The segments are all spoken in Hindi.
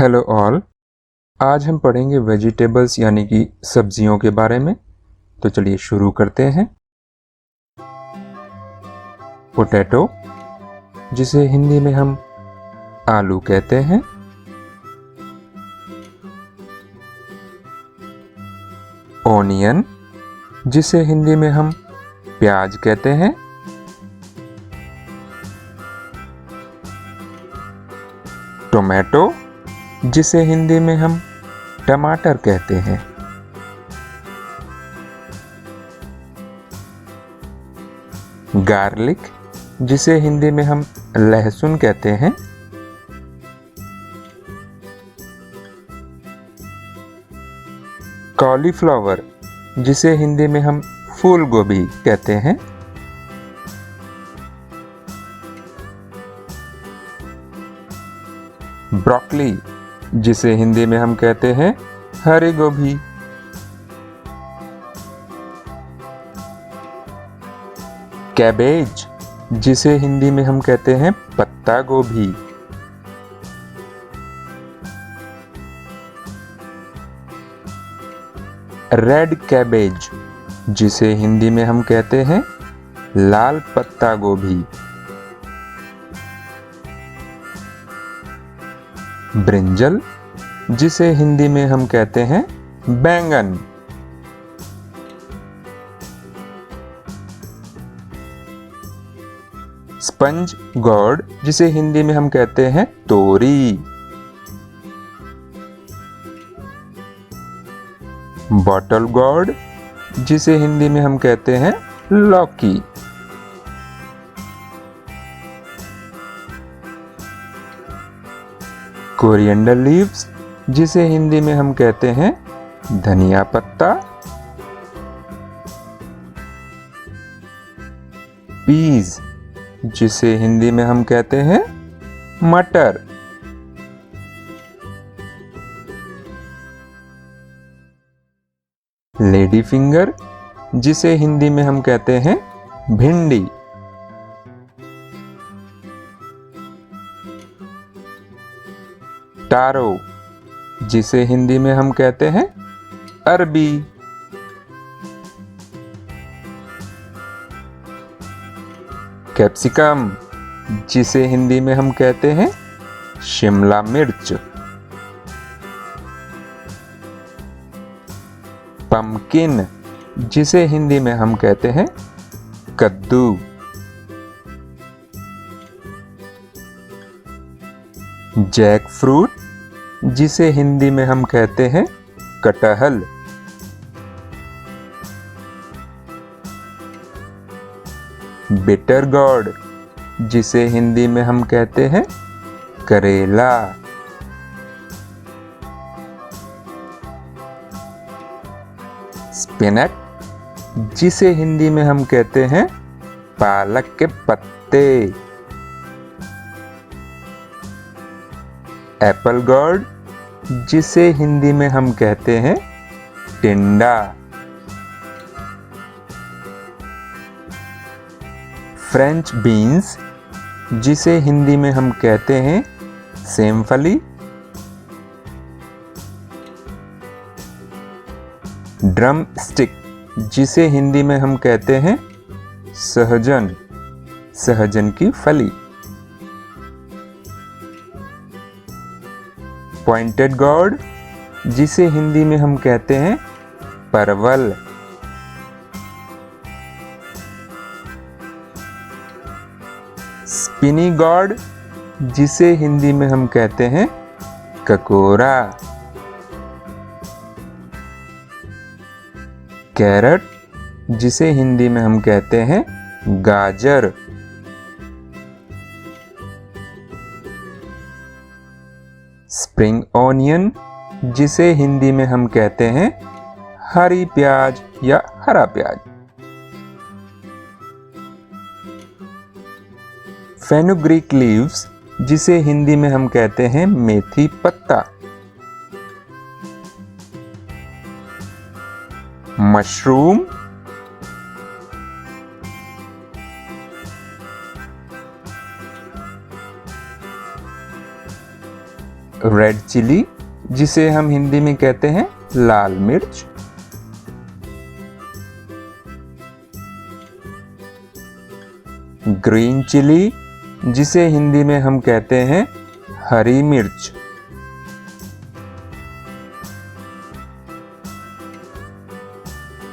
Hello all. आज हम पढ़ेंगे वेजिटेबल्स यानी कि सब्जियों के बारे में। तो चलिए शुरू करते हैं। पोटैटो, जिसे हिंदी में हम आलू कहते हैं। ओनियन, जिसे हिंदी में हम प्याज कहते हैं। टोमेटो, जिसे हिंदी में हम टमाटर कहते हैं। गार्लिक, जिसे हिंदी में हम लहसुन कहते हैं। कॉलीफ्लावर, जिसे हिंदी में हम फूल गोभी कहते हैं। ब्रोकली, जिसे हिंदी में हम कहते हैं हरी गोभी। कैबेज, जिसे हिंदी में हम कहते हैं पत्ता गोभी। रेड कैबेज, जिसे हिंदी में हम कहते हैं लाल पत्ता गोभी। ब्रिंजल, जिसे हिंदी में हम कहते हैं बैंगन। स्पंज गोर्ड, जिसे हिंदी में हम कहते हैं तोरी। बॉटल गोर्ड, जिसे हिंदी में हम कहते हैं लौकी। कोरिएंडर लीव्स, जिसे हिंदी में हम कहते हैं धनिया पत्ता। पीज, जिसे हिंदी में हम कहते हैं मटर। लेडी फिंगर, जिसे हिंदी में हम कहते हैं भिंडी। टारो, जिसे हिंदी में हम कहते हैं अरबी। कैप्सिकम, जिसे हिंदी में हम कहते हैं शिमला मिर्च। पम्पकिन, जिसे हिंदी में हम कहते हैं कद्दू। जैक फ्रूट, जिसे हिंदी में हम कहते हैं कटहल। बिटर गोर्ड, जिसे हिंदी में हम कहते हैं करेला। स्पिनच, जिसे हिंदी में हम कहते हैं पालक के पत्ते। एप्पल गोर्ड, जिसे हिंदी में हम कहते हैं टिंडा। फ्रेंच बीन्स, जिसे हिंदी में हम कहते हैं सेमफली। ड्रम स्टिक, जिसे हिंदी में हम कहते हैं सहजन, सहजन की फली। पॉइंटेड गोर्ड, जिसे हिंदी में हम कहते हैं परवल। स्पिनी गोर्ड, जिसे हिंदी में हम कहते हैं ककोरा। कैरट, जिसे हिंदी में हम कहते हैं गाजर। स्प्रिंग ऑनियन, जिसे हिंदी में हम कहते हैं हरी प्याज या हरा प्याज। फेनुग्रीक लीव्स, जिसे हिंदी में हम कहते हैं मेथी पत्ता। मशरूम, रेड चिली, जिसे हम हिंदी में कहते हैं लाल मिर्च। ग्रीन चिली, जिसे हिंदी में हम कहते हैं हरी मिर्च।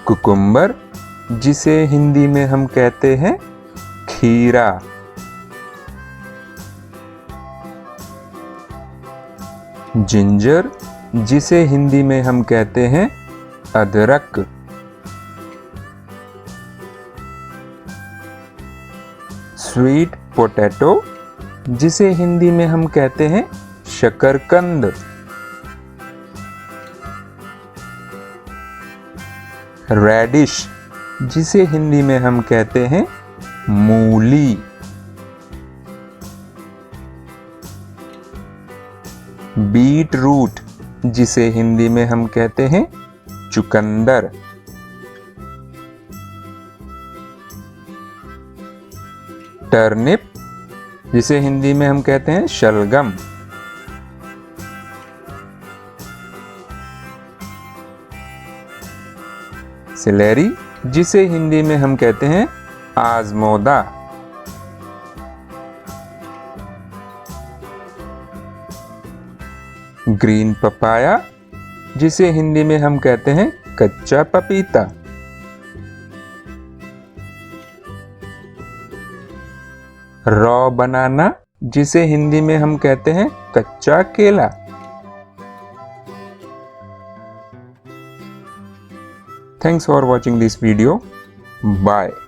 कुकुम्बर, जिसे हिंदी में हम कहते हैं खीरा। जिंजर, जिसे हिंदी में हम कहते हैं अदरक। स्वीट पोटैटो, जिसे हिंदी में हम कहते हैं शकरकंद। रेडिश, जिसे हिंदी में हम कहते हैं मूली। बीट रूट, जिसे हिंदी में हम कहते हैं चुकंदर। टर्निप, जिसे हिंदी में हम कहते हैं शलगम। सेलेरी, जिसे हिंदी में हम कहते हैं आजमोदा। ग्रीन पपाया, जिसे हिंदी में हम कहते हैं कच्चा पपीता। रॉ बनाना, जिसे हिंदी में हम कहते हैं कच्चा केला। Thanks for watching this video. Bye.